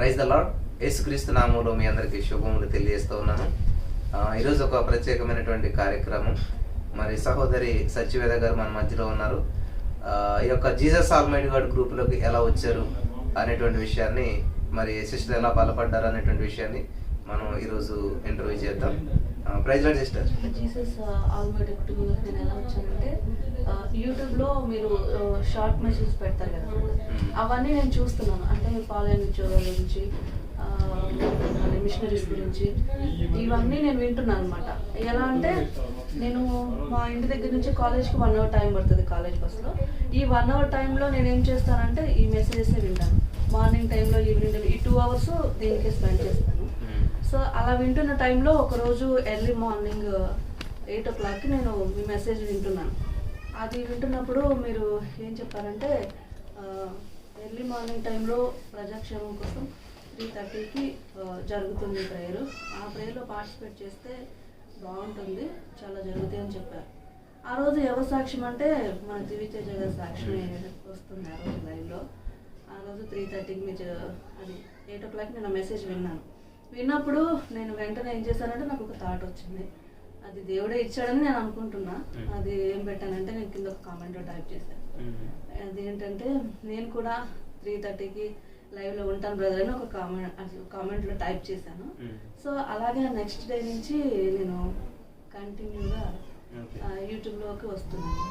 Praise the lord. యేసుక్రీస్తు నామములో మీ అందరికీ శుభములు తెలియజేస్తూ ఉన్నాను. ఈరోజు ఒక ప్రత్యేకమైనటువంటి కార్యక్రమం. మరి సహోదరి సత్యవేద గారు మన మధ్యలో ఉన్నారు. ఈ యొక్క జీసస్ ఆల్మైటీ గాడ్ గ్రూప్లోకి ఎలా వచ్చారు అనేటువంటి విషయాన్ని, మరి సిస్టర్ ఎలా బలపడ్డారు అనేటువంటి విషయాన్ని మనం ఈరోజు ఇంటర్వ్యూ చేద్దాం. Praise lord sister. Jesus almighty గ్రూప్లోకి నేను ఎలా వచ్చానంటే, యూట్యూబ్లో మీరు షార్ట్ మెసేజ్ పెడతారు కదా, అవన్నీ నేను చూస్తున్నాను. అంటే పాలైన ఉద్యోగాల గురించి, మిషనరీస్ గురించి, ఇవన్నీ నేను వింటున్నాను అనమాట. ఎలా అంటే, నేను మా ఇంటి దగ్గర నుంచి కాలేజ్కి 1 hour టైం పడుతుంది కాలేజ్ బస్లో. ఈ 1 hour టైంలో నేను ఏం చేస్తానంటే ఈ మెసేజెస్ వింటాను. మార్నింగ్ టైంలో, ఈవినింగ్ టైంలో, ఈ 2 hours దీనికే స్పెండ్ చేస్తాను. సో అలా వింటున్న టైంలో ఒకరోజు ఎర్లీ మార్నింగ్ 8 o'clockకి నేను మీ మెసేజ్ వింటున్నాను. అది వింటున్నప్పుడు మీరు ఏం చెప్పారంటే, ఎర్లీ మార్నింగ్ టైంలో ప్రజాక్షేమం కోసం 3:30కి జరుగుతుంది ప్రేయర్. ఆ ప్రేయర్లో పార్టిసిపేట్ చేస్తే బాగుంటుంది, చాలా జరుగుతాయి అని చెప్పారు. ఆ రోజు ఎవరి సాక్ష్యం అంటే మన దివితేజ గారి సాక్ష్యమే వస్తుంది ఆ రోజు లైవ్లో. ఆ రోజు 3:30కి మీరు అది 8 o'clockకి నేను మెసేజ్ విన్నాను. విన్నప్పుడు నేను వెంటనే ఏం చేశానంటే, నాకు ఒక థాట్ వచ్చింది. అది దేవుడే ఇచ్చాడని నేను అనుకుంటున్నా. అది ఏం పెట్టానంటే, నేను కింద ఒక కామెంట్లో టైప్ చేశాను. అదేంటంటే, నేను కూడా 3:30కి లైవ్లో ఉంటాను బ్రదర్ అని ఒక కామెంట్లో టైప్ చేశాను. సో అలాగే నెక్స్ట్ డే నుంచి నేను కంటిన్యూగా యూట్యూబ్లోకి వస్తున్నాను,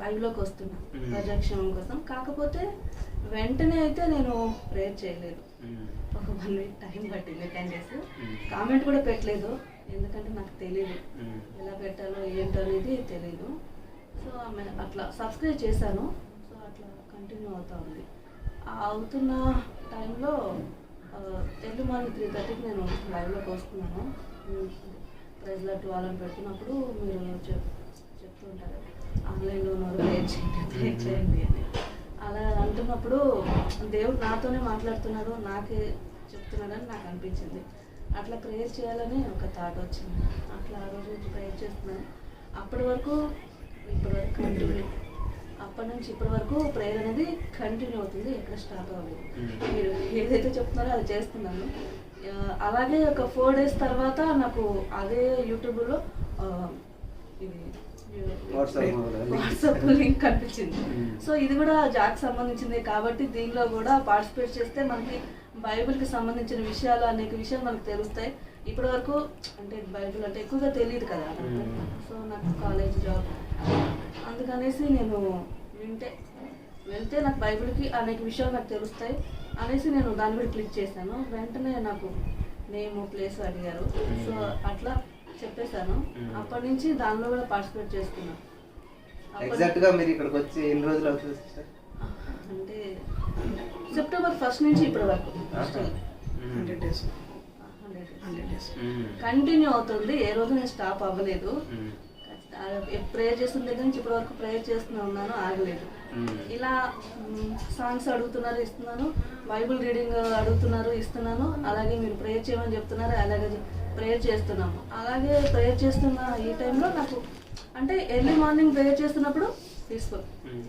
లైవ్లోకి వస్తున్నాను ప్రజాక్షేమం కోసం. కాకపోతే వెంటనే అయితే నేను ప్రేయర్ చేయలేదు. ఒక 1 week టైం పట్టింది, 10 days. కామెంట్ కూడా పెట్టలేదు, ఎందుకంటే నాకు తెలియదు ఎలా పెట్టాలో ఏంటో అనేది తెలియదు. సో ఆమె అట్లా సబ్స్క్రైబ్ చేశాను. సో అట్లా కంటిన్యూ అవుతూ ఉంది. అవుతున్న టైంలో ఎర్లీ మార్నింగ్ 3:30కి నేను లైవ్లోకి వస్తున్నాను. ప్రైజ్ లార్డ్ వాళ్ళని పెడుతున్నప్పుడు మీరు చెప్తూ ఉంటారు, ఆన్లైన్లో ఉన్నారు, ప్రేయర్ చేయండి అని. అలా అంటున్నప్పుడు దేవుడు నాతోనే మాట్లాడుతున్నాడు, నాకే చెప్తున్నాడని నాకు అనిపించింది. అట్లా ప్రేయర్ చేయాలని ఒక థాట్ వచ్చింది. అట్లా ఆ రోజు నుంచి ప్రేయర్ చేస్తున్నాను. అప్పటి వరకు కంటిన్యూ, అప్పటి నుంచి ఇప్పటి వరకు ప్రేయర్ అనేది కంటిన్యూ అవుతుంది, ఎక్కడ స్టాప్ అవ్వలేదు. మీరు ఏదైతే చెప్తున్నారో అది చేస్తున్నాను. అలాగే ఒక 4 days తర్వాత నాకు అదే యూట్యూబ్లో ఇది వాట్సాప్ లింక్ కనిపించింది. సో ఇది కూడా జాక్ సంబంధించింది కాబట్టి దీనిలో కూడా పార్టిసిపేట్ చేస్తే మనకి బైబిల్కి సంబంధించిన విషయాలు, అనేక విషయాలు మనకు తెలుస్తాయి. ఇప్పటి వరకు అంటే బైబిల్ అంటే ఎక్కువగా తెలియదు కదా. సో నాకు కాలేజ్, జాబ్, అందుకనేసి నేను వెళ్తే నాకు బైబిల్కి అనేక విషయాలు నాకు తెలుస్తాయి అనేసి నేను దాని మీద క్లిక్ చేశాను. వెంటనే నాకు నేమ్, ప్లేస్ అడిగారు. సో అట్లా చెప్పేశాను. అప్పటి నుంచి దానిలో కూడా పార్టిసిపేట్ చేస్తున్నాను. ఎగ్జాక్ట్ గా మీరు ఇక్కడికి వచ్చి ఎన్ని రోజులు అవుతుంది సిస్టర్? అంటే September 1st నుంచి ఇప్పటి వరకు 100 days కంటిన్యూ అవుతుంది. ఏ రోజు నేను స్టాప్ అవ్వలేదు. ప్రేయర్ చేస్తున్న దగ్గర నుంచి ఇప్పటి వరకు ప్రేయర్ చేస్తూనే ఉన్నాను, ఆగలేదు. ఇలా సాంగ్స్ అడుగుతున్నారు, ఇస్తున్నాను. బైబుల్ రీడింగ్ అడుగుతున్నారు, ఇస్తున్నాను. అలాగే మీరు ప్రేయర్ చేయమని చెప్తున్నారు, అలాగే ప్రేయర్ చేస్తున్నాము. అలాగే ప్రేయర్ చేస్తున్న ఈ టైంలో నాకు అంటే ఎర్లీ మార్నింగ్ ప్రేయర్ చేస్తున్నప్పుడు పీస్ఫుల్,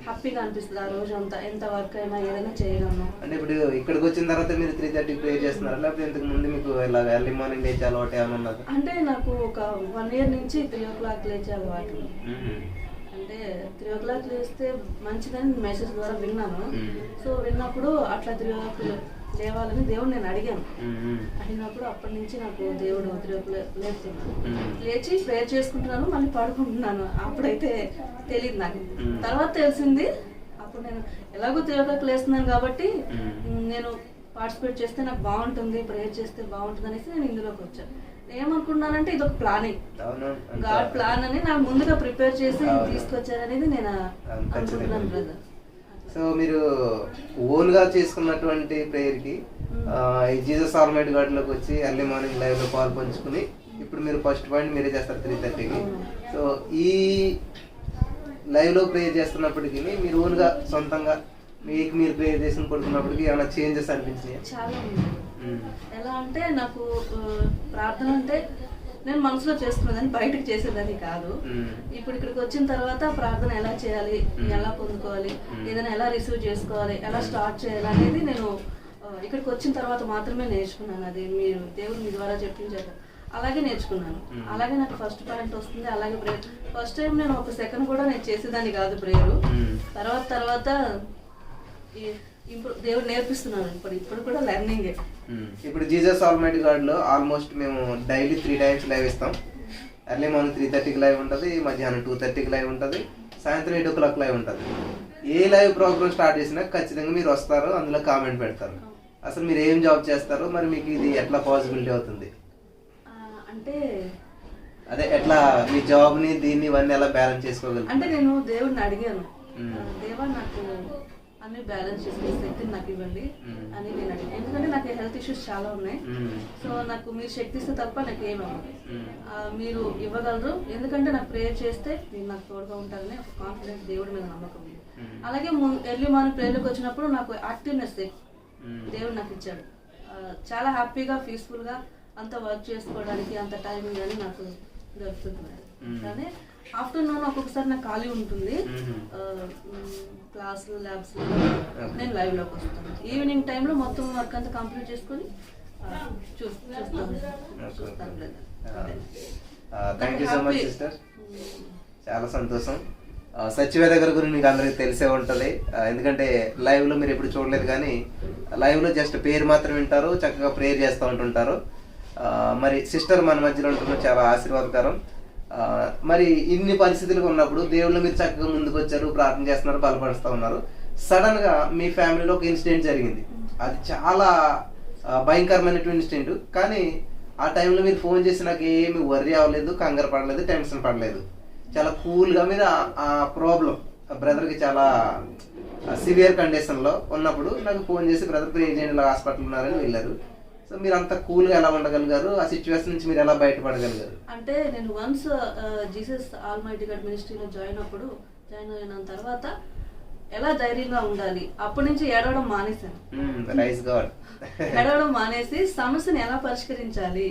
హ్యాపీగా అనిపిస్తుంది. ఆ రోజు అంతా ఎంత వర్క్ అయినా ఏదైనా చేయగలను. అంటే ఇప్పుడు ఇక్కడికి వచ్చిన తర్వాత మీరు 3:30కి ప్రేయర్ చేస్తున్నారా, లేకపోతే ఇంతకు ముందు మీకు ఇలా ఎర్లీ మార్నింగ్ లేచే అలవాటు ఏమైనా ఉన్నదా? అంటే నాకు ఒక 1 year నుంచి 3 o'clock లేచే అలవాటు. అంటే 3 o'clock లేస్తే మంచిదని మెసేజ్ ద్వారా విన్నాను. సో విన్నప్పుడు అట్లా 3 o'clock లేవాలని దేవుడు నేను అడిగాను. అడిగినప్పుడు అప్పటి నుంచి నాకు దేవుడు 3 o'clock లేపుతున్నాను. లేచి ప్రేయర్ చేసుకుంటున్నాను, మళ్ళీ పడుకుంటున్నాను. అప్పుడైతే తెలియదు నాకు. తర్వాత తెలిసింది. అప్పుడు నేను ఎలాగో 3 o'clock లేస్తున్నాను కాబట్టి నేను పార్టిసిపేట్ చేస్తే నాకు బాగుంటుంది, ప్రేయర్ చేస్తే బాగుంటుంది అనేసి నేను ఇందులోకి వచ్చాను. ఏమనుకున్నానంటే ఇది ఒక ప్లానింగ్, గాడ్ ప్లాన్ అని నాకు ముందుగా ప్రిపేర్ చేసి తీసుకొచ్చారనేది నేను అనుకుంటున్నాను బ్రదర్. సో మీరు ఓన్ గా చేసుకున్నటువంటి ప్రేయర్ కి జీసస్ ఆల్మైటీ గాడ్ లోకి వచ్చి ఎర్లీ మార్నింగ్ లైవ్ లో పాలు పంచుకుని ఇప్పుడు మీరు ఫస్ట్ పాయింట్ మీరే చేస్తారు 3:30కి. సో ఈ లైవ్ లో ప్రేయర్ చేస్తున్నప్పటికీ మీరు ఓన్ గా సొంతంగా మీకు మీరు ప్రేయర్ చేసిన పడుతున్నప్పటికీ ఏమైనా చేంజెస్ అనిపించినాయి? చాలా ఉంది. ఎలా అంటే నాకు ప్రార్థన అంటే నేను మనసులో చేసుకునేదాన్ని, బయటకు చేసేదాన్ని కాదు. ఇప్పుడు ఇక్కడికి వచ్చిన తర్వాత ప్రార్థన ఎలా చేయాలి, ఎలా పొందుకోవాలి, ఏదైనా ఎలా రిసీవ్ చేసుకోవాలి, ఎలా స్టార్ట్ చేయాలి అనేది నేను ఇక్కడికి వచ్చిన తర్వాత మాత్రమే నేర్చుకున్నాను. అది మీరు దేవుడు మీ ద్వారా చెప్పించారు, అలాగే నేర్చుకున్నాను. అలాగే నాకు ఫస్ట్ పాయింట్ వస్తుంది. అలాగే ప్రేయర్ ఫస్ట్ టైం నేను ఒక సెకండ్ కూడా నేను చేసేదాన్ని కాదు ప్రేయర్. తర్వాత దేవుడు నేర్పిస్తున్నాను. ఇప్పుడు కూడా లెర్నింగే. ఇప్పుడు జీసస్ ఆల్మైటీ గాడ్ లో ఆల్మోస్ట్ మేము డైలీ 3 times లైవ్ ఇస్తాం. ఎర్లీ మార్నింగ్ 3:30కి లైవ్ ఉంటుంది, మధ్యాహ్నం 2:30కి లైవ్ ఉంటుంది, సాయంత్రం 8 o'clock లైవ్ ఉంటుంది. ఏ లైవ్ ప్రోగ్రామ్ స్టార్ట్ చేసినా ఖచ్చితంగా మీరు వస్తారు, అందులో కామెంట్ పెడతారు. అసలు మీరు ఏం జాబ్ చేస్తారు, మరి మీకు ఇది ఎట్లా పాసిబిలిటీ అవుతుంది? అంటే అదే ఎట్లా మీ జాబ్ ని దీన్ని ఇవన్నీ ఎలా బ్యాలెన్స్ చేసుకోగలరు? అంటే నేను దేవుడిని అడిగాను, దేవా నాకు అన్ని బ్యాలెన్స్ చేసుకునే శక్తిని నాకు ఇవ్వండి అని నేను అడిగాను. ఎందుకంటే నాకు హెల్త్ ఇష్యూస్ చాలా ఉన్నాయి. సో నాకు మీరు శక్తి ఇస్తే తప్ప నాకు ఏమవ్వదు, మీరు ఇవ్వగలరు. ఎందుకంటే నాకు ప్రేయర్ చేస్తే మీరు నాకు తోడుగా ఉంటారని ఒక కాన్ఫిడెన్స్ దేవుడి మీద నమ్మకం ఉంది. అలాగే ఎర్లీ మార్నింగ్ ప్రేయర్కి వచ్చినప్పుడు నాకు యాక్టివ్నెస్ దేవుడు నాకు ఇచ్చాడు. చాలా హ్యాపీగా పీస్ఫుల్గా అంత వర్క్ చేసుకోవడానికి అంత టైం కానీ నాకు దొరుకుతుంది. కానీ ఆఫ్టర్నూన్ ఒక్కొక్కసారి నాకు ఖాళీ ఉంటుంది, క్లాసులు ల్యాబ్స్ నేను లైవ్లోకి వస్తాను. ఈవినింగ్ టైంలో మొత్తం వర్క్ అంతా కంప్లీట్ చేసుకొని చూస్తాను. Thank you so much sister, చాలా సంతోషం. సత్యవేద గారి గురించి మీకు అందరికి తెలిసే ఉంటుంది, ఎందుకంటే లైవ్లో మీరు ఎప్పుడు చూడలేదు, కానీ లైవ్లో జస్ట్ పేరు మాత్రం వింటారు, చక్కగా ప్రేయర్ చేస్తూ ఉంటుంటారు. మరి సిస్టర్ మన మధ్యలో ఉంటున్న చాలా ఆశీర్వాదకరం. మరి ఇన్ని పరిస్థితులు ఉన్నప్పుడు దేవుళ్ళు మీరు చక్కగా ముందుకు వచ్చారు, ప్రార్థన చేస్తున్నారు, బలపరుస్తూ ఉన్నారు. సడన్ గా మీ ఫ్యామిలీలో ఒక ఇన్సిడెంట్ జరిగింది, అది చాలా భయంకరమైనటువంటి ఇన్సిడెంట్. కానీ ఆ టైంలో మీరు ఫోన్ చేసి నాకు ఏమి వర్రీ అవ్వలేదు, కంగారు పడలేదు, టెన్షన్ పడలేదు, చాలా కూల్గా మీరు ఆ ప్రాబ్లం బ్రదర్కి చాలా సివియర్ కండిషన్లో ఉన్నప్పుడు నాకు ఫోన్ చేసి బ్రదర్ ప్రేర్ చేయండి, ఇలా హాస్పిటల్ ఉన్నారని వెళ్ళారు. సో మీరు అంత కూల్గా ఎలా ఉండగలిగారు? ఆ సిచ్యువేషన్ నుంచి మీరు ఎలా బయటపడగలిగారు? అంటే నేను వన్స్ జీసస్ ఆల్మైటీ గాడ్ మినిస్ట్రీలో జాయిన్ అయిన తర్వాత ఎలా ధైర్యంగా ఉండాలి, అప్పటి నుంచి ఏడవడం మానేశాను. ఏడవడం మానేసి సమస్యను ఎలా పరిష్కరించాలి,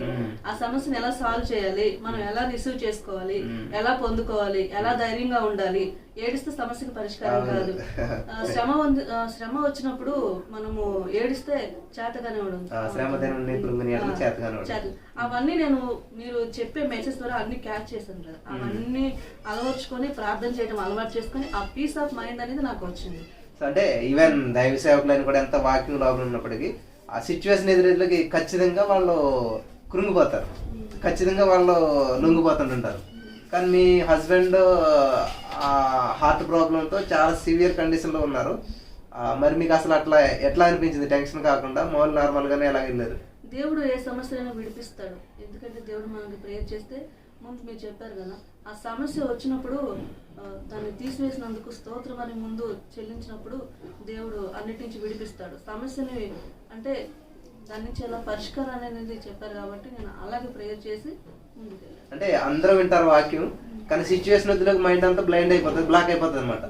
ఆ సమస్యను ఎలా సాల్వ్ చేయాలి, మనం ఎలా రిసీవ్ చేసుకోవాలి, ఎలా పొందుకోవాలి, ఎలా ధైర్యంగా ఉండాలి. ఏడిస్తే సమస్యకి పరిష్కారం కాదు. శ్రమ వచ్చినప్పుడు మనము ఏడిస్తే చేతగానే అవన్నీ నేను మీరు చెప్పే మెసేజ్ ద్వారా అన్ని క్యాచ్ చేశాను కదా, అవన్నీ అలవర్చుకొని ప్రార్థన చేయడం అలవాటు చేసుకొని ఆ పీస్ ఆఫ్ మైండ్ అనేది నాకు వచ్చింది. అంటే ఈవెన్ దైవ సేవకులైన కూడా ఎంత వాకింగ్ లోపల ఉన్నప్పటికీ ఆ సిచ్యువేషన్ ఎదురెదులకి ఖచ్చితంగా వాళ్ళు కృంగిపోతారు, ఖచ్చితంగా వాళ్ళు లొంగిపోతుంటారు. కానీ మీ హస్బెండ్ హార్ట్ ప్రాబ్లంతో చాలా సివియర్ కండిషన్లో ఉన్నారు. మరి మీకు అసలు అట్లా ఎట్లా అనిపించింది? టెన్షన్ కాకుండా మామూలు నార్మల్గానే ఎలా వెళ్ళారు? దేవుడు ఏ సమస్యలను విడిపిస్తాడు. ఎందుకంటే దేవుడు మనకి ప్రేయర్ చేస్తే ముందు మీరు చెప్పారు కదా, ఆ సమస్య వచ్చినప్పుడు దాన్ని తీసివేసినందుకు స్తోత్రం అని ముందు చెల్లించినప్పుడు దేవుడు అన్నిటి నుంచి విడిపిస్తాడు సమస్యని. అంటే దాని నుంచి ఎలా పరిష్కారం అనేది చెప్పారు కాబట్టి నేను అలాగే ప్రేయర్ చేసి ముందుకు వెళ్ళాను. అంటే అందరూ వింటారు వాక్యం, కానీ సిచ్యువేషన్ వద్దులకు మైండ్ అంతా బ్లైండ్ అయిపోతుంది, బ్లాక్ అయిపోతుంది అనమాట.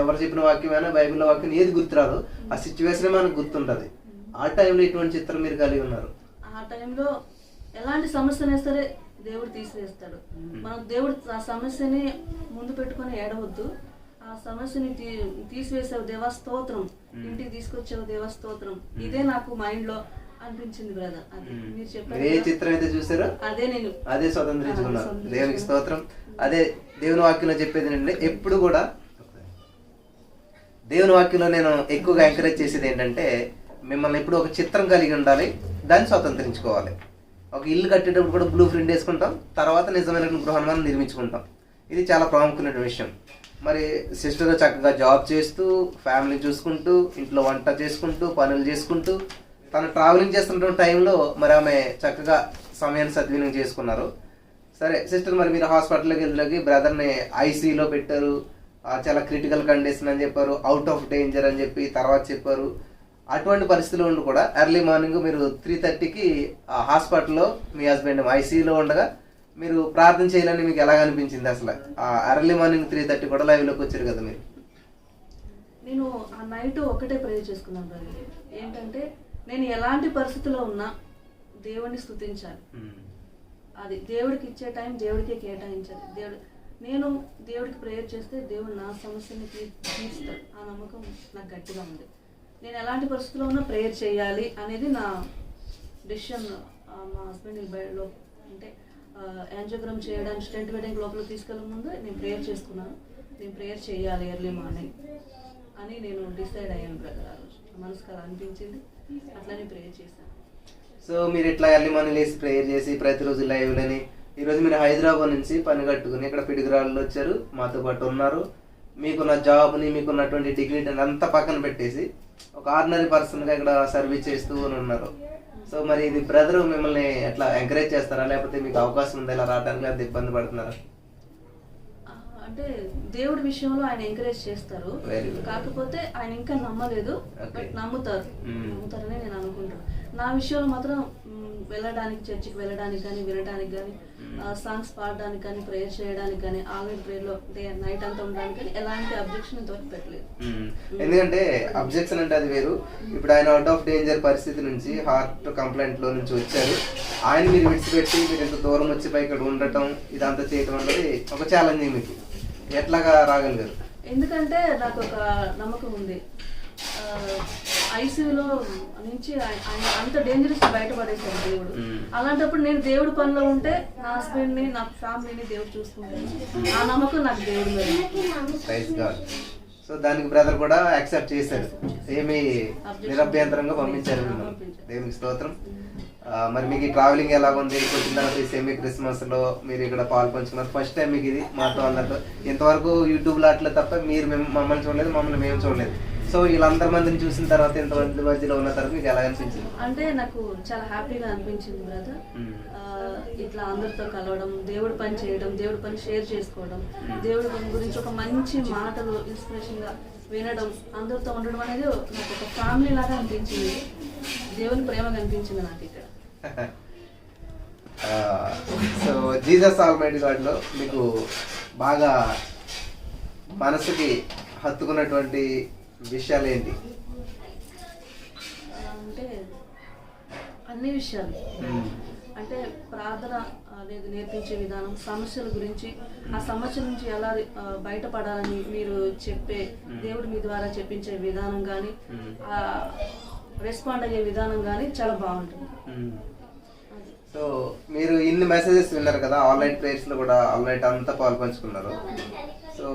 ఎవరు చెప్పిన వాక్యం అయినా బైబిల్లో వాక్యం ఏది గుర్తురాదు, ఆ సిచ్యువేషన్ మనకు గుర్తుంటది. ఆ టైంలో ఇటువంటి చిత్రం మీరు కలిగి ఉన్నారు. ఆ టైంలో ఎలాంటి సమస్యనే సరే దేవుడు తీసివేస్తాడు. మనం దేవుడు ఆ సమస్యని ముందు పెట్టుకొని ఏడవద్దు, ఆ సమస్యని తీసివేసావు దేవా స్తోత్రం, ఇంటికి తీసుకొచ్చావు దేవా స్తోత్రం. ఇదే నాకు మైండ్ లో అనిపించింది బ్రదర్. అది మీరు చెప్పారు, ఏ చిత్రం అయితే చూసారో అదే స్వతంత్రించుకున్నారు. దేవునికి స్తోత్రం. అదే దేవుని వాక్యంలో చెప్పేది ఏంటంటే, ఎప్పుడు కూడా దేవుని వాక్యంలో నేను ఎక్కువగా ఎంకరేజ్ చేసేది ఏంటంటే, మిమ్మల్ని ఎప్పుడు ఒక చిత్రం కలిగి ఉండాలి, దాన్ని స్వతంత్రించుకోవాలి. ఒక ఇల్లు కట్టేటప్పుడు కూడా బ్లూ ప్రింట్ వేసుకుంటాం, తర్వాత నిజమైన గృహాన్ని మనం నిర్మించుకుంటాం. ఇది చాలా ప్రాముఖ్యమైన విషయం. మరి సిస్టర్ చక్కగా జాబ్ చేస్తూ, ఫ్యామిలీ చూసుకుంటూ, ఇంట్లో వంట చేసుకుంటూ, పనులు చేసుకుంటూ, తను ట్రావెలింగ్ చేస్తున్న టైంలో మరి ఆమె చక్కగా సమయాన్ని సద్వినియోగం చేసుకున్నారు. సరే సిస్టర్, మరి మీరు హాస్పిటల్కి వెళ్ళి బ్రదర్ని ఐసీలో పెట్టారు, చాలా క్రిటికల్ కండిషన్ అని చెప్పారు, అవుట్ ఆఫ్ డేంజర్ అని చెప్పి తర్వాత చెప్పారు. అటువంటి పరిస్థితుల్లో ఉండి కూడా ఎర్లీ మార్నింగ్ మీరు 3:30కి హాస్పిటల్లో మీ హస్బెండ్ ఐసీలో ఉండగా మీరు ప్రార్థన చేయాలని మీకు ఎలా అనిపించింది? అసలు ఎర్లీ మార్నింగ్ 3:30 కూడా లైవ్లోకి వచ్చారు కదా మీరు. నేను ఆ నైట్ ఒకటే ప్రేయర్ చేసుకున్నాను బ్రదర్. ఏంటంటే నేను ఎలాంటి పరిస్థితిలో ఉన్నా దేవుడిని స్తుతించాలి. అది దేవుడికి ఇచ్చే టైం దేవుడికే కేటాయించాలి. నేను దేవుడికి ప్రేయర్ చేస్తే దేవుడు నా సమస్యని తీర్చుతాడు. ఆ నమ్మకం నాకు గట్టిగా ఉంది. నేను ఎలాంటి పరిస్థితుల్లో ఉన్నా ప్రేయర్ చేయాలి అనేది నా డెసిషన్. మా హస్బెండ్ బయటలో అంటే యాంజియోగ్రామ్ చేయడానికి స్టెంట్ వేయడానికి లోపల తీసుకెళ్ళే ముందు నేను ప్రేయర్ చేసుకున్నాను. నేను ప్రేయర్ చేయాలి ఎర్లీ మార్నింగ్ అని నేను డిసైడ్ అయ్యాను బ్రదర్. ఆ రోజు మనసుకు అలా అనిపించింది, అట్లనే ప్రేయర్ చేశాను. సో మీరు ఇట్లా ఎర్లీ మార్నింగ్ లేసి ప్రేయర్ చేసి ప్రతిరోజు లైవ్లని ఈరోజు మీరు హైదరాబాద్ నుంచి పని కట్టుకుని ఇక్కడ పిడుగురాళ్ళు వచ్చారు, మాతో పాటు ఉన్నారు. మీకున్న జాబ్ని మీకున్నటువంటి డిగ్రీని అంతా పక్కన పెట్టేసి ఒక ఆర్డినరీ పర్సన్గా ఇక్కడ సర్వీస్ చేస్తూ ఉన్నారు. సో మరి ఇది బ్రదర్ మిమ్మల్ని ఎట్లా ఎంకరేజ్ చేస్తారా, లేకపోతే మీకు అవకాశం ఉందా ఇలా రావడానికి, లేకపోతే ఇబ్బంది పడుతున్నారా? అంటే దేవుడి విషయంలో ఆయన ఎంకరేజ్ చేస్తారు, కాకపోతే ఆయన ఇంకా నమ్మలేదు, బట్ నమ్ముతారని నేను అనుకుంటాను. నా విషయంలో మాత్రం వెళ్ళడానికి, చర్చికి వెళ్ళడానికి కానీ, వినడానికి కానీ, సాంగ్స్ పాడడానికి కానీ, ప్రేయర్ చేయడానికి కానీ, ఆల్రెడీ ప్రేయర్లో నైట్ అంతా ఉండడానికి కానీ ఎలాంటి అబ్జెక్షన్ ఇంతవరకు పెట్టలేదు. ఎందుకంటే అబ్జెక్షన్ అంటే అది వేరు. ఇప్పుడు ఆయన అవుట్ ఆఫ్ డేంజర్ పరిస్థితి నుంచి, హార్ట్ కంప్లైంట్ లో నుంచి వచ్చారు. ఆయన మీరు విడిచిపెట్టి మీరు ఇంత దూరం వచ్చి పై ఇక్కడ ఉండటం, ఇదంతా చేయటం అనేది ఒక ఛాలెంజింగ్. మీకు ఎట్లాగా రాగలిగారు? ఎందుకంటే నాకు ఒక నమ్మకం ఉంది, ఐసీయూలో నుంచి ఆయన అంత డేంజరస్ బయటపడేశారు దేవుడు. అలాంటప్పుడు నేను దేవుడి పనిలో ఉంటే నా హస్బెండ్ని, నా ఫ్యామిలీని దేవుడు చూసుకుంటాను. ఆ నమ్మకం నాకు దేవుడు మీద. సో దానికి బ్రదర్ కూడా యాక్సెప్ట్ చేశారు, ఏమి నిరభ్యంతరంగా పంపించారు. దేవునికి స్తోత్రం. మరి మీకు ఈ ట్రావెలింగ్ ఎలా ఉంది? వచ్చిన తర్వాత ఈ సెమీ క్రిస్మస్ లో మీరు ఇక్కడ పాల్పంచుకున్నారు, ఫస్ట్ టైం మీకు ఇది మాతో అందరితో. ఇంతవరకు యూట్యూబ్ లో అట్లా తప్ప మీరు మమ్మల్ని చూడలేదు, మమ్మల్ని మేము చూడలేదు. సో వీళ్ళందరి మందిని చూసిన తర్వాత ఇంతమంది మధ్యలో ఉన్న తర్వాత మీకు ఎలా అనిపించింది? అంటే నాకు చాలా హ్యాపీగా అనిపించింది బ్రదర్. ఇట్లా అందరితో కలవడం, దేవుడి పని చేయడం, దేవుడి పని షేర్ చేసుకోవడం, దేవుడి పని గురించి ఒక మంచి మాటలు ఇన్స్పిరేషన్ గా వినడం, అందరితో ఉండడం అనేది నాకు ఒక ఫ్యామిలీ లాగా అనిపించింది. దేవుని ప్రేమ కనిపించింది నాకు ఇక్కడ. సో జీసస్ ఆల్మైటీ గాడ్లో మీకు బాగా మనసుకి హత్తుకున్నటువంటి విషయాలు ఏంటి? అంటే అన్ని విషయాలు, అంటే ప్రార్థన అనేది నేర్పించే విధానం, సమస్యల గురించి, ఆ సమస్యల నుంచి ఎలా బయటపడాలని మీరు చెప్పే దేవుడు మీ ద్వారా చెప్పించే విధానం కానీ, రెస్పాండ్ అయ్యే విధానం కానీ చాలా బాగుంటుంది. సో మీరు ఇన్ని మెసేజెస్ విన్నారు కదా, ఆన్లైన్ ప్రేయర్స్ లో కూడా ఆన్లైన్ అంతా పాల్పంచుకున్నారు. సో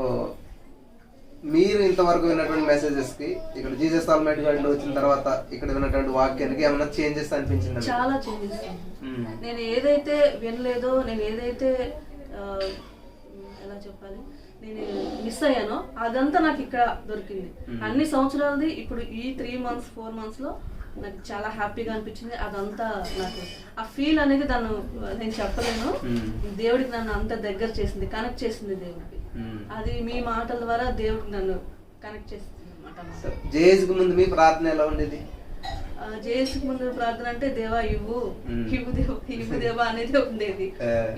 మీరు ఇంతవరకు విన్నటువంటి మెసేజెస్ కి ఇక్కడ జీసస్ ఆల్మైటీ గాడ్ వచ్చిన తర్వాత ఇక్కడ విన్నటువంటి వాక్యానికి ఏమైనా చేంజెస్ అనిపించింది? చాలా చేంజెస్. నేను ఏదైతే వినలేదో, నేను ఏదైతే ఎలా చెప్పాలి, నేను మిస్ అయ్యానో అదంతా నాకు ఇక్కడ దొరికింది. అన్ని సంవత్సరాలది ఇప్పుడు ఈ 3 months 4 months లో నాకు చాలా హ్యాపీగా అనిపించింది. అదంతా నాకు ఆ ఫీల్ అనేది దాన్ని నేను చెప్పలేను. దేవుడికి నన్ను అంత దగ్గర చేసింది, కనెక్ట్ చేసింది దేవుడికి. అది మీ మాటల ద్వారా దేవుడు నన్ను కనెక్ట్ చేసింది అన్నమాట. జేఎస్కి ముందు మీ ప్రార్థన ఎలా ఉండేది? జేఎస్కి ముందు ప్రార్థన అంటే దేవా ఇవ్వు దేవా అనేది ఉండేది.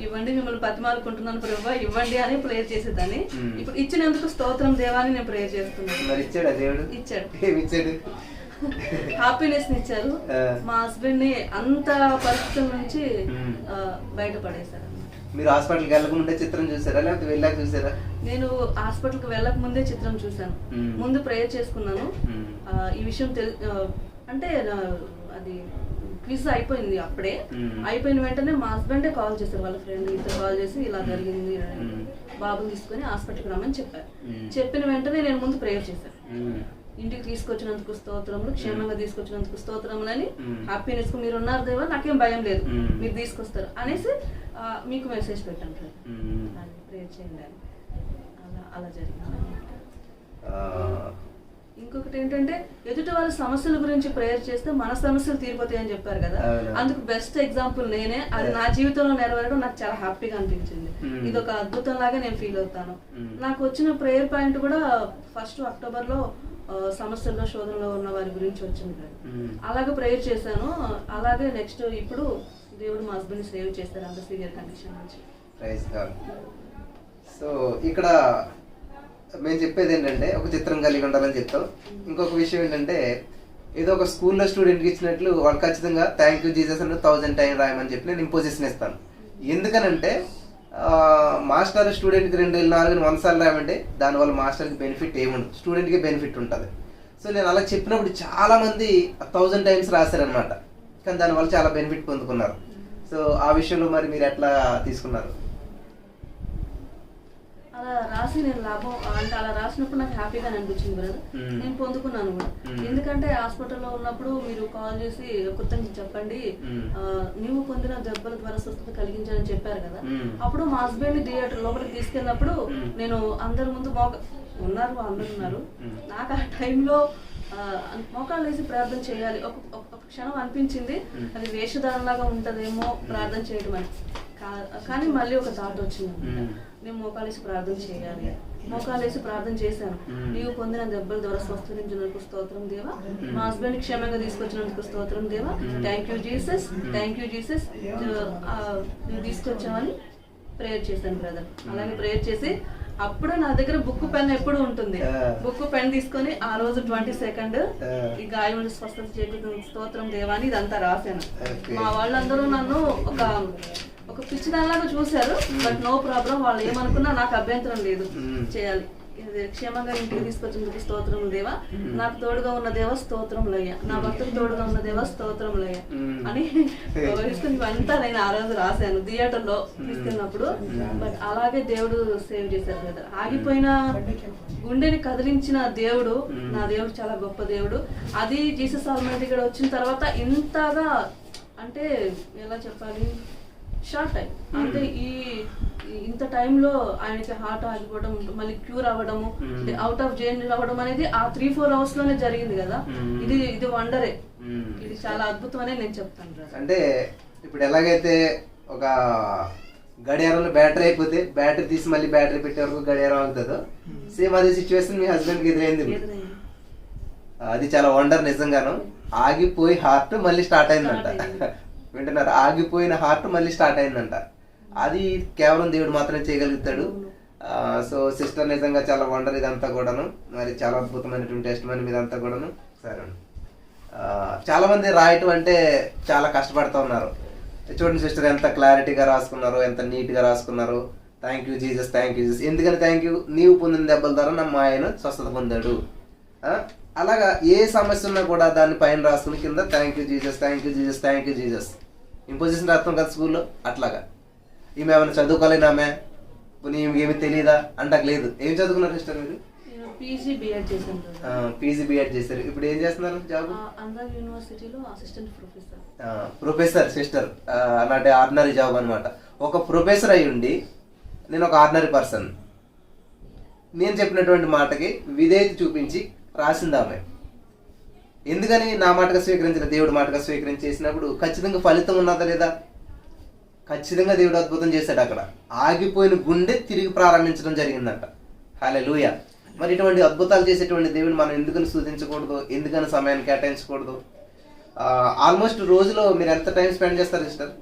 ఇవ్వండి, మిమ్మల్ని బతిమాలుకుంటున్నాను ప్రభా, ఇవ్వండి అని ప్రేయర్ చేసేదాన్ని. ఇప్పుడు ఇచ్చినందుకు స్తోత్రం దేవా అని నేను ప్రేయర్ చేస్తున్నాను. ఇచ్చాడా దేవుడు? ఇచ్చాడు. హ్యాపీనెస్ ఇచ్చారు. మా హస్బెండ్ ని అంత పరిస్థితుల నుంచి బయటపడేశారు. మీరు హాస్పిటల్కి వెళ్ళకముందే చిత్రం చూసారా, లేకపోతే వెళ్ళాక చూసారా? నేను హాస్పిటల్కి వెళ్ళక ముందే చిత్రం చూసాను. ముందు ప్రేయర్ చేసుకున్నాను. ఈ విషయం అంటే అది క్విజ్ అయిపోయింది. అప్పుడే అయిపోయిన వెంటనే మా హస్బెండే కాల్ చేశారు, వాళ్ళ ఫ్రెండ్ ఇద్దరు కాల్ చేసి ఇలా జరిగింది, బాబుని తీసుకొని హాస్పిటల్కి రమ్మని చెప్పారు. చెప్పిన వెంటనే నేను ముందు ప్రేయర్ చేశాను. ఇంటికి తీసుకొచ్చినందుకు స్తోత్రములు, క్షేమంగా తీసుకొచ్చినందుకు స్తోత్రములని, హ్యాపీనెస్ కు మీరు ఉన్నారు దేవా, నాకేం భయం లేదు, మీరు తీసుకొస్తారు అనేసి మీకు మెసేజ్ పెట్టాను, ప్రేయర్ చేయండి అని. అలా జరిగింది. ఇంకొకటి ఏంటంటే, ఎదుటి వాళ్ళ సమస్యల గురించి ప్రేయర్ చేస్తే మన సమస్యలు తీరిపోతాయి అని చెప్పారు కదా, అందుకు బెస్ట్ ఎగ్జాంపుల్ నేనే. అది నా జీవితంలో నెరవేరడం నాకు చాలా హ్యాపీగా అనిపించింది. ఇది ఒక అద్భుతం లాగా నేను ఫీల్ అవుతాను. నాకు వచ్చిన ప్రేయర్ పాయింట్ కూడా 1st October సమస్యల్లో శోధనలో ఉన్న వారి గురించి వచ్చింది కదా, అలాగే ప్రేయర్ చేశాను. అలాగే నెక్స్ట్ ఇప్పుడు దేవుడు మా హస్బెండ్ సేవ్ చేస్తారు అంత సివియర్ కండిషన్ నుంచి. సో ఇక్కడ మేము చెప్పేది ఏంటంటే, ఒక చిత్రం కలిగి ఉండాలని చెప్తాం. ఇంకొక విషయం ఏంటంటే, ఏదో ఒక స్కూల్లో స్టూడెంట్కి ఇచ్చినట్లు వాళ్ళు ఖచ్చితంగా థ్యాంక్ యూ జీసస్ అని 1000 times రాయమని చెప్పి నేను ఇంపోజిషన్ ఇస్తాను. ఎందుకనంటే మాస్టర్ స్టూడెంట్కి 2 4 1 సార్లు రాయమంటే దానివల్ల మాస్టర్కి బెనిఫిట్ ఏముండదు, స్టూడెంట్కి బెనిఫిట్ ఉంటుంది. సో నేను అలా చెప్పినప్పుడు చాలా మంది 1000 టైమ్స్ రాశారనమాట. కానీ దానివల్ల చాలా బెనిఫిట్ పొందుకున్నారు. సో ఆ విషయంలో మరి మీరు ఎట్లా తీసుకున్నారు? అలా రాసి నేను లాభం అంటే అలా రాసినప్పుడు నాకు హ్యాపీగా అనిపించింది బ్రదర్. నేను పొందుకున్నాను కూడా. ఎందుకంటే హాస్పిటల్లో ఉన్నప్పుడు మీరు కాల్ చేసి కృతజ్ఞత చెప్పండి, నీవు పొందిన దెబ్బల ద్వారా స్వస్థత కలిగించాలని చెప్పారు కదా. అప్పుడు మా హస్బెండ్ ని థియేటర్ లోపలికి తీసుకెళ్ళినప్పుడు నేను అందరి ముందు అందరు ఉన్నారు. నాకు ఆ టైంలో మోకాళ్ళు వేసి ప్రార్థన చేయాలి ఒక క్షణం అనిపించింది, అది వేషధారణలాగా ఉంటదేమో ప్రార్థన చేయడం అని. కానీ మళ్ళీ ఒక థాట్ వచ్చింది, నేను మోకాలేసి ప్రార్థన చేయాలి. మోకాలేసి ప్రార్థన చేశాను. నీవు పొందిన దెబ్బల ద్వారా స్వస్థరించినందుకు స్తోత్రం దేవా, మా హస్బెండ్ క్షేమంగా తీసుకొచ్చినందుకు స్తోత్రం దేవా, thank you Jesus, thank you Jesus, నువ్వు తీసుకొచ్చావని ప్రేయర్ చేశాను బ్రదర్. అలాగే ప్రేయర్ చేసి అప్పుడు నా దగ్గర బుక్ పెన్ ఎప్పుడు ఉంటుంది. బుక్ పెన్ తీసుకొని ఆ రోజు 22nd ఈ గాయం స్వస్థత చేకూర్చిన స్తోత్రం దేవాని ఇదంతా రాశాను. మా వాళ్ళందరూ నన్ను ఒక పిచ్చిదానిలాగా చూశారు. బట్ నో ప్రాబ్లం, వాళ్ళు ఏమనుకున్నా నాకు అభ్యంతరం లేదు, చేయాలి. క్షేమంగా ఇంటికి తీసుకొచ్చేందుకు స్తోత్రం దేవా, నాకు తోడుగా ఉన్న దేవా స్తోత్రములయ్యా, నా భక్తులకు తోడుగా ఉన్న దేవా స్తోత్రములయ్యా అని ఇవంతా నేను ఆ రోజు రాశాను థియేటర్లో తీసుకెళ్ళినప్పుడు. బట్ అలాగే దేవుడు సేవ్ చేశారు కదా. ఆగిపోయిన గుండెని కదిలించిన దేవుడు, నా దేవుడు చాలా గొప్ప దేవుడు. అది జీసస్ ఆల్మైటీ ఇక్కడ వచ్చిన తర్వాత ఇంతగా అంటే ఎలా చెప్పాలి, షార్ట్ టైం అంటే ఇంత టైంలో ఆయనకి హార్ట్ ఆగిపోవడం, మళ్ళీ క్యూర్ అవ్వడము, అవుట్ ఆఫ్ జైల్ అవ్వడం అనేది ఆ 3-4 hours లోనే జరిగింది కదా. ఇది వండరే, ఇది చాలా అద్భుతం అనే నేను చెప్తాను. అంటే ఇప్పుడు ఎలాగైతే ఒక గడియారంలో బ్యాటరీ అయిపోతే బ్యాటరీ తీసి మళ్ళీ బ్యాటరీ పెట్టే వరకు గడియారం అవుతుందో, సేమ్ అదే సిచ్యువేషన్ మీ హస్బెండ్ కి ఎదురైంది. అది చాలా వండర్ నిజంగాను. ఆగిపోయి హార్ట్ మళ్ళీ స్టార్ట్ అయిందంట. వింటున్నారు? ఆగిపోయిన హార్ట్ మళ్ళీ స్టార్ట్ అయిందంట. అది కేవలం దేవుడు మాత్రమే చేయగలుగుతాడు. సో సిస్టర్ నిజంగా చాలా వండర్ ఇదంతా కూడాను. మరి చాలా అద్భుతమైనటువంటి టెస్టిమనీ మీదంతా కూడాను. సరే, చాలా మంది రాయటం అంటే చాలా కష్టపడుతూ ఉన్నారు. చూడండి సిస్టర్ ఎంత క్లారిటీగా రాసుకున్నారు, ఎంత నీట్గా రాసుకున్నారు. Thank you Jesus, thank you Jesus. ఎందుకని థ్యాంక్ యూ? నీవు పొందిన దెబ్బల ద్వారా నా ఆయన స్వస్థత పొందాడు. అలాగా ఏ సమస్య ఉన్నా కూడా దాన్ని పైన రాసుకుని కింద thank you Jesus, thank you Jesus, thank you Jesus. Imposition రాస్తాం కదా స్కూల్లో, అట్లాగా. ఈమె ఏమైనా చదువుకోలేనా, ఆమె ఏమి తెలియదా అంటకు లేదు. ఏం చదువుకున్నారు సిస్టర్ మీరు? పీజీ బిఎడ్ చేశాను. పీజీ బిఎడ్ చేశారు. ఇప్పుడు ఏం చేస్తున్నారు జాబ్? ఆంధ్ర యూనివర్సిటీలో అసిస్టెంట్ ప్రొఫెసర్. ప్రొఫెసర్ సిస్టర్ అలాంటి ఆర్డినరీ జాబ్ అనమాట. ఒక ప్రొఫెసర్ అయి ఉండి నేను ఒక ఆర్డినరీ పర్సన్, నేను చెప్పినటువంటి మాటకి విధేయత చూపించి రాసింది ఆమె. ఎందుకని? నా మాటగా స్వీకరించిన దేవుడు మాటగా స్వీకరించేసినప్పుడు ఖచ్చితంగా ఫలితం ఉన్నదా లేదా? ఖచ్చితంగా దేవుడు అద్భుతం చేశాడు. అక్కడ ఆగిపోయిన గుండె తిరిగి ప్రారంభించడం జరిగిందంట. హల్లెలూయా. మరి ఇటువంటి అద్భుతాలు చేసేటువంటి దేవుని మనం ఎందుకని స్తుతించకూడదు? ఎందుకని సమయాన్ని కేటాయించకూడదు? ఆల్మోస్ట్ రోజులో మీరు ఎంత టైం స్పెండ్ చేస్తారు సిస్టర్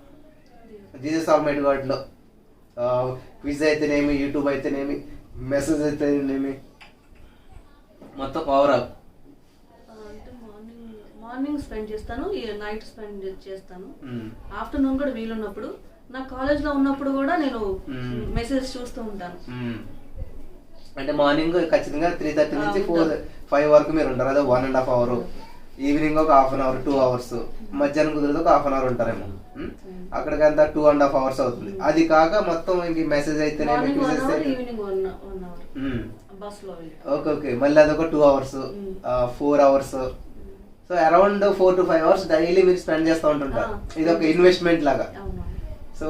జీసస్ ఆల్మైటీ గాడ్లో? క్విజ్ అయితేనేమి, యూట్యూబ్ అయితేనేమి, మెసేజ్ అయితేనేమి, మొత్తం ఓవరాల్ అంటే మార్నింగ్ స్పెండ్ చేస్తాను, నైట్ స్పెండ్ చేస్తాను. ఆఫ్టర్నూన్ కూడా వీలున్నప్పుడు, నా కాలేజ్లో ఉన్నప్పుడు కూడా నేను మెసేజ్ చూస్తూ ఉంటాను. అంటే మార్నింగ్ ఖచ్చితంగా 3:30 నుంచి 5 వరకు మీరు ఉంటారు. అదే 1.5 hour. ఈవినింగ్ ఒక 1/2 hour, 2 hours. మధ్యాహ్నం కుదిరితే ఒక 1/2 hour ఉంటారేమో. అక్కడికంతా 2.5 hours అవుతుంది. అది కాక మొత్తం ఇంక మెసేజ్ అయితేనే ఓకే ఓకే, మళ్ళీ అదొక 2 hours, 4 hours. So around 4 to 5 hours daily మీరు స్పెండ్ చేస్తూ ఉంటుంటారు. ఇది ఒక ఇన్వెస్ట్మెంట్ లాగా. సో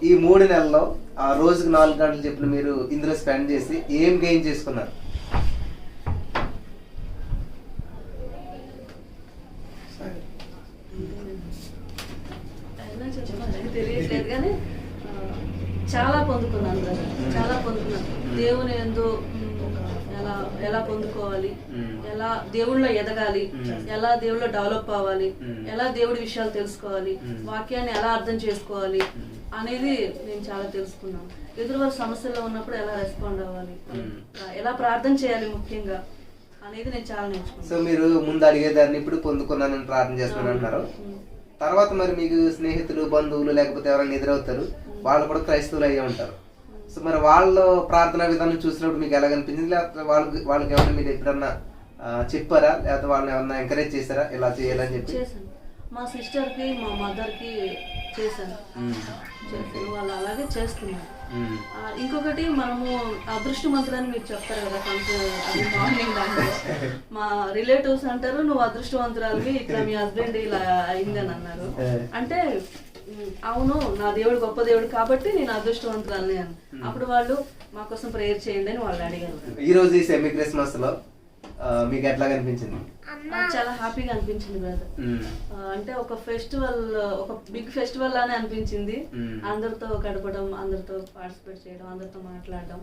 ఈ 3 నెలల్లో ఆ రోజుకి 4 గంటలు చెప్పిన మీరు ఇందులో స్పెండ్ చేసి ఏం గెయిన్ చేసుకున్నారు? తెలియట్లేదు కానీ చాలా పొందుకున్నాను కదా, చాలా పొందుకున్నాను. దేవుని యందు ఎలా పొందుకోవాలి, ఎలా దేవుళ్ళో ఎదగాలి, ఎలా దేవుళ్ళో డెవలప్ అవ్వాలి, ఎలా దేవుడి విషయాలు తెలుసుకోవాలి, వాక్యాన్ని ఎలా అర్థం చేసుకోవాలి అనేది నేను చాలా తెలుసుకున్నాను. ఎదురువారి సమస్యల్లో ఉన్నప్పుడు ఎలా రెస్పాండ్ అవ్వాలి, ఎలా ప్రార్థన చేయాలి ముఖ్యంగా అనేది నేను చాలా నేర్చుకున్నాను. సో మీరు ముందు అడిగేదాన్ని ఇప్పుడు పొందుకున్నానని ప్రార్థన చేస్తున్నాను అంటున్నారు. తర్వాత మరి మీకు స్నేహితులు, బంధువులు లేకపోతే ఎవరైనా ఎదురవుతారు, వాళ్ళు కూడా క్రైస్తవులు అయ్యే ఉంటారు. సో మరి వాళ్ళ ప్రార్థనా విధానం చూసినప్పుడు మీకు ఎలా అనిపించింది? లేకపోతే వాళ్ళకి ఏమైనా మీరు ఎప్పుడన్నా చెప్పారా లేకపోతే వాళ్ళని ఏమన్నా ఎంకరేజ్ చేశారా ఇలా చేయాలని చెప్పి? చేశాను. మా సిస్టర్కి మా మదర్కి చేశాను. చేశాను, వాళ్ళు అలాగే చేస్తున్నారు. ఇంకొకటి మనము అదృష్టవంతులని మీరు చెప్తారు కదా అది మార్నింగ్ దాంట్లో మా రిలేటివ్స్ అంటారు నువ్వు అదృష్టవంతురాలివి ఇట్లా మీ హస్బెండ్ ఇలా అయిందని అన్నారు. అంటే అవును నా దేవుడు గొప్ప దేవుడు కాబట్టి నేను అదృష్టవంతురాలని అని. అప్పుడు వాళ్ళు మా కోసం ప్రేయర్ చేయండి అని వాళ్ళు అడిగారు. ఈ రోజు ఈ సెమీ క్రిస్మస్ లో మీకు ఎట్లా కనిపించింది? చాలా హ్యాపీగా అనిపించింది బ్రదర్. అంటే ఒక ఫెస్టివల్, ఒక బిగ్ ఫెస్టివల్ లానే అనిపించింది. అందరితో గడపడం, అందరితో పార్టిసిపేట్ చేయడం, అందరితో మాట్లాడడం,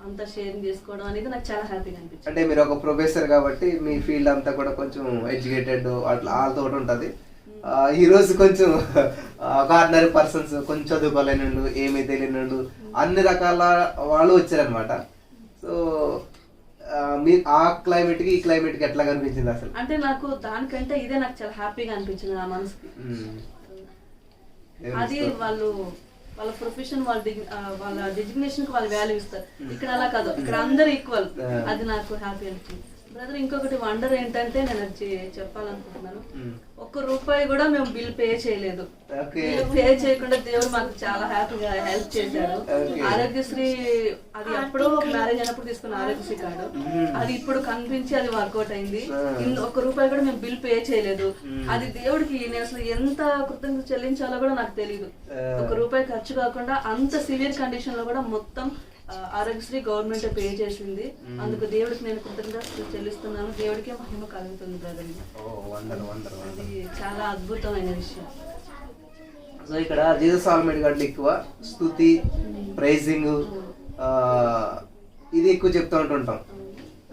అంతా షేరింగ్ చేసుకోవడం అనేది నాకు చాలా హ్యాపీగా అనిపించింది. అంటే మీరు ఒక ప్రొఫెసర్ కాబట్టి మీ ఫీల్డ్ అంతా కూడా కొంచెం ఎడ్యుకేటెడ్ అట్లా వాళ్ళతో ఉంటుంది. ఈ రోజు కొంచెం ఆర్డినరీ పర్సన్స్, కొంచెం చదువుకోలేని వాళ్ళు, ఏమీ తెలియని వాళ్ళు, అన్ని రకాల వాళ్ళు వచ్చారనమాట. సో మీ ఆ క్లైమేట్ కి ఈ క్లైమేట్ కి ఎట్లా కనిపించింది అసలు? అంటే నాకు దానికంటే ఇదే నాకు చాలా హ్యాపీగా అనిపించింది నా మనసుకి. అది వాళ్ళ ప్రొఫెషన్, వాళ్ళ డిజిగ్నేషన్ కి వాళ్ళు వాల్యూ ఇస్తారు. ఇక్కడ అలా కాదు, ఇక్కడ అందరు ఈక్వల్. అది నాకు హ్యాపీ అనిపించింది బ్రదర్. ఇంకొకటి వండర్ ఏంటంటే నేను చెప్పాలనుకుంటున్నాను, ₹1 కూడా మేము బిల్ పే చేయలేదు. బిల్ పే చేయకుండా దేవుడు మాకు చాలా హ్యాపీగా హెల్ప్ చేశాడు. ఆరోగ్యశ్రీ అది అప్పుడు మ్యారేజ్ అయినప్పుడు తీసుకున్న ఆరోగ్యశ్రీ కార్డు, అది ఇప్పుడు కనిపించి అది వర్కౌట్ అయింది. ₹1 కూడా మేము బిల్ పే చేయలేదు. అది దేవుడికి నేను అసలు ఎంత కృతజ్ఞత చెల్లించాలో కూడా నాకు తెలియదు. ₹1 ఖర్చు కాకుండా అంత సివియర్ కండిషన్ లో కూడా మొత్తం ఆరోగ్యశ్రీ గవర్నమెంట్ పే చేసింది. అందుకు దేవుడికి నేను కృతజ్ఞత చెల్లిస్తున్నాను. దేవుడికే మహిమ కలుగుతుంది బ్రదర్. అది చాలా అద్భుతమైన విషయం. సో ఇక్కడ జీసస్ ఆల్మైటీ గాడ్ ఎక్కువ స్తుతి, ప్రైజింగ్ ఇది ఎక్కువ చెప్తూ ఉంటుంటాం.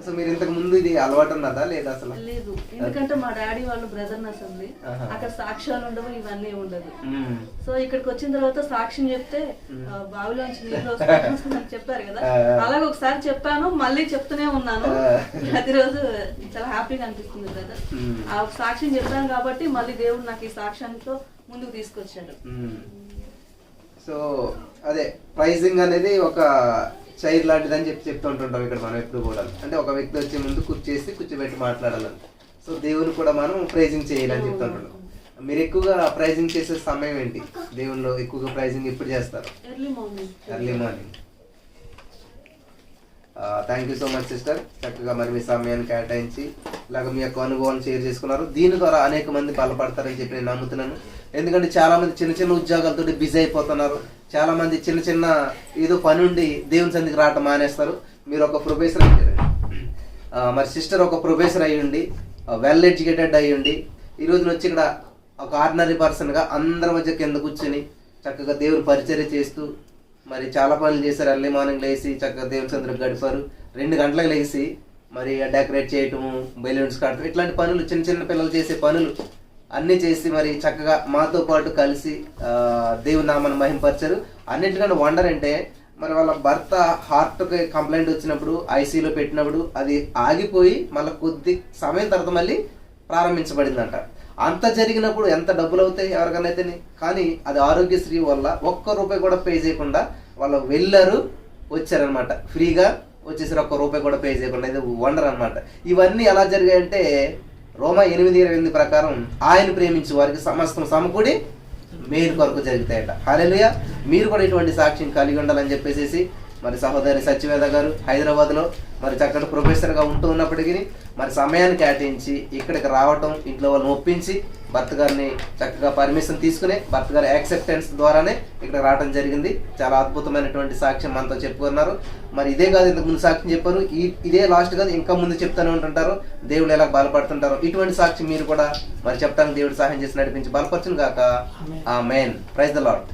సో మీరు ఇంతకు ముందు ఇది అలవాటు ఉన్నదా లేదా అసలు? లేదు, ఎందుకంటే మా డాడీ వాళ్ళు బ్రదర్ అసలు అక్కడ సాక్ష్యాలు ఉండవు, ఇవన్నీ ఉండదు. సో ఇక్కడికి వచ్చిన తర్వాత సాక్ష్యం చెప్తే బావిలోంచి నీళ్ళు వస్తుందని చెప్పారు కదా, అలాగే ఒకసారి చెప్పాను, మళ్ళీ చెప్తూనే ఉన్నాను. ప్రతిరోజు చాలా హ్యాపీగా అనిపిస్తుంది బ్రదర్. ఆ సాక్ష్యం చెప్పాను కాబట్టి మళ్ళీ దేవుడు నాకు ఈ సాక్ష్యంతో ముందుకు తీసుకొచ్చాడు. సో అదే ప్రైజింగ్ అనేది ఒక చైర్ లాంటిది అని చెప్తూ ఉంటుంటాం ఇక్కడ మనం ఎప్పుడు కూడా. అంటే ఒక వ్యక్తి వచ్చే ముందు కూర్చోబెట్టి మాట్లాడాలని. సో దేవుని కూడా మనం ప్రైజింగ్ చేయాలని చెప్తుంటాం. మీరు ఎక్కువగా ప్రైజింగ్ చేసే సమయం ఏంటి? దేవునిలో ఎక్కువగా ప్రైజింగ్ ఎప్పుడు చేస్తారు? Early morning. Thank you so much sister. చక్కగా మరి మీ సమయాన్ని కేటాయించి ఇలాగ మీ యొక్క అనుభవాన్ని షేర్ చేసుకున్నారు. దీని ద్వారా అనేక మంది బలపడతారని చెప్పి నేను నమ్ముతున్నాను. ఎందుకంటే చాలా మంది చిన్న చిన్న ఉద్యోగాలతో బిజీ అయిపోతున్నారు. చాలా మంది చిన్న చిన్న ఏదో పని ఉండి దేవుని సన్నిధికి రావటం మానేస్తారు. మీరు ఒక ప్రొఫెసర్ అయ్యారు, మరి సిస్టర్ ఒక ప్రొఫెసర్ అయ్యుండి, వెల్ ఎడ్యుకేటెడ్ అయ్యుండి, ఈ రోజున వచ్చి ఇక్కడ ఒక ఆర్డినరీ పర్సన్గా అందరి మధ్య కింద కూర్చొని చక్కగా దేవుని పరిచర్య చేస్తూ మరి చాలా పనులు చేశారు. ఎర్లీ మార్నింగ్ లేచి చక్కగా దేవుని సన్నిధికి గడిపారు. 2 గంటలకు లేచి మరి డెకరేట్ చేయటము, బెలూన్స్ కట్టడం, ఇట్లాంటి పనులు చిన్న చిన్న పిల్లలు చేసే పనులు అన్నీ చేసి మరి చక్కగా మాతో పాటు కలిసి దేవుని నామాన్ని మహింపరిచారు. అన్నిటికంటే వండర్ అంటే మరి వాళ్ళ భర్త హార్ట్కి కంప్లైంట్ వచ్చినప్పుడు ఐసీయూలో పెట్టినప్పుడు అది ఆగిపోయి మళ్ళీ కొద్ది సమయం తర్వాత మళ్ళీ ప్రారంభించబడిందంట. అంత జరిగినప్పుడు ఎంత డబ్బులు అవుతాయి ఎవరికైనా అయితే, కానీ అది ఆరోగ్యశ్రీ వల్ల ₹1 కూడా పే చేయకుండా వాళ్ళు వెళ్ళారు, వచ్చారనమాట. ఫ్రీగా వచ్చేసరి ₹1 కూడా పే చేయకుండా. ఇది వండర్ అనమాట. ఇవన్నీ ఎలా జరిగాయంటే రోమా 8:28 ప్రకారం ఆయన ప్రేమించే వారికి సమస్తం సమకూడి మేలు కొరకు జరుగుతాయట. హల్లెలూయా. మీరు కూడా ఇటువంటి సాక్ష్యం కలిగి ఉండాలని చెప్పేసి మరి సహోదరి సత్యవేద గారు హైదరాబాద్లో మరి చక్కటి ప్రొఫెసర్గా ఉంటూ ఉన్నప్పటికీ మరి సమయాన్ని కేటాయించి ఇక్కడికి రావటం, ఇంట్లో వాళ్ళని ఒప్పించి భర్త గారిని చక్కగా పర్మిషన్ తీసుకుని భర్త గారి యాక్సెప్టెన్స్ ద్వారానే ఇక్కడ రావడం జరిగింది. చాలా అద్భుతమైనటువంటి సాక్ష్యం మనతో చెప్పుకున్నారు. మరి ఇదే కాదు, ఇంతకు ముందు సాక్ష్యం చెప్పారు, ఇదే లాస్ట్ కాదు, ఇంకా ముందు చెప్తూనే ఉంటుంటారు దేవుడు ఎలా బలపడుతుంటారు. ఇటువంటి సాక్ష్యం మీరు కూడా మరి చెప్పడానికి దేవుడు సహాయం చేసి నడిపించి బలపరచును గాక. ఆమేన్. Praise the lord.